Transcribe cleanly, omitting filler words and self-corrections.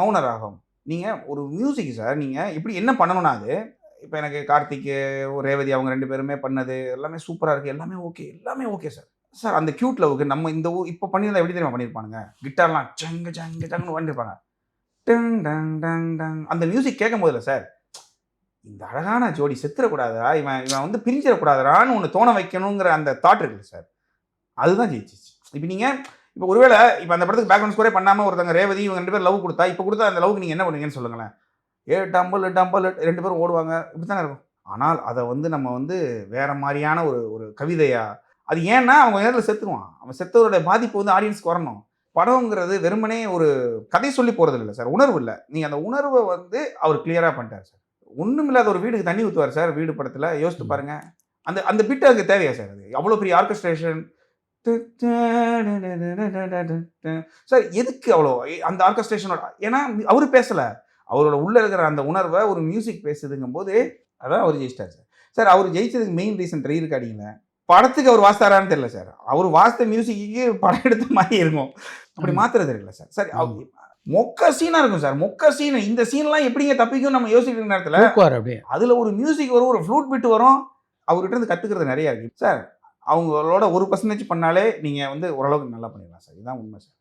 மௌன ராகம். நீங்க ஒரு மியூசிக் சார். நீங்க இப்படி என்ன பண்ணணும்னா அது, இப்ப எனக்கு கார்த்திக், ரேவதி அவங்க 2 பேருமே பண்ணது எல்லாமே சூப்பரா இருக்கு. எல்லாமே ஓகே. எல்லாமே ஓகே சார். சார் அந்த கியூட் லவ்வுக்கு நம்ம இந்த இப்ப பண்ணியிருந்தா எப்படி தெரியுமா பண்ணியிருப்பானுங்க? கிட்டார்லாம் ஜங்கு ஜங்கு ஜங்குன்னு பண்ணியிருப்பாங்க. டங் டங் டங் டங் அந்த மியூசிக் கேட்கும்போதுல சார், இந்த அழகான ஜோடி செத்துறக்கூடாதுடா, இவன் இவன் வந்து பிரிஞ்சிறக்கூடாதுடான்னு ஒண்ணு தோண வைக்கணுங்கிற அந்த தாட் இருக்குல்ல சார், அதுதான் ஜெயிச்சுச்சு. இப்ப நீங்க இப்ப ஒருவேள இப்ப அந்த படத்துக்கு பேக்ரவுண்ட் ஸ்கோரே பண்ணாம ஒருத்தங்க ரேவதி இவங்க 2 பேரும் லவ் குடுத்தா, இப்ப குடுத்தா அந்த லவ்வுக்கு நீங்க என்ன பண்ணுவீங்கன்னு சொல்லுங்களேன்? ஏ டம்பல் டம்பல் 2 பேரும் ஓடுவாங்க. இப்படித்தானே இருக்கும். ஆனால் அத வந்து நம்ம வந்து வேற மாரியான ஒரு ஒரு கவிதையா, அது ஏன்னா அவன் கொஞ்ச நேரத்துல செத்துருவான். அவன் செத்ததோட பாதிப்பு வந்து ஆடியன்ஸ்க்கு வரணும். படம்ங்கிறது வெறுமனே ஒரு கதை சொல்லி போறது இல்ல சார். உணர்வு இல்ல. நீங்க அந்த உணர்வ வந்து அவர் கிளியரா பண்ணிட்டாரு சார். ஒண்ணுமில்லாத ஒரு வீடுக்கு தண்ணி ஊத்துவாரு சார், வீடு படத்துல. யோசிச்சு ம். பாருங்க. அந்த அந்த பிட் அதுக்கு தேவையா சார் அது? அவ்வளோ பெரிய ஆர்கெஸ்ட்ரேஷன். சார் எதுக்கு அவ்வளோ அந்த ஆர்கெஸ்ட்ரேஷனோட ஏன்னா அவரு பேசல. அவரோட உள்ள இருக்கிற அந்த உணர்வ ஒரு மியூசிக் பேசுதுங்கும்போது, அதான் அவரு ஜெயிச்சிட்டாரு சார். சார் அவரு ஜெயிச்சதுக்கு மெயின் ரீசன் ரீ ரெக்கார்டிங்ல. படத்துக்கு அவர் வாசித்தாரான்னு தெரியல சார். அவரு வாசித்த மியூசிக்குக்கு படம் எடுத்த மாரி இருக்கும். அப்படி ஆமா, மாத்துறது இருக்குல்ல சார். சார் ஆமா. மொக்க சீனா இருக்கும் சார். மொக்க சீன். இந்த சீன்லாம் எப்படிங்க தப்பிக்கும்னு நம்ம யோசிக்கிற நேரத்துல, தூக்குவாரு அப்படியே. அதுல ஒரு மியூசிக் வரும், ஒரு ஃப்ளூட் பிட் வரும். அவர்கிட்ட இருந்து கத்துக்கிறது நெறைய இருக்கு. சார் அவங்களோட 1% பண்ணாலே நீங்க வந்து ஓரளவுக்கு நல்லா பண்ணிடலாம் சார். இதுதான் உண்மை சார்.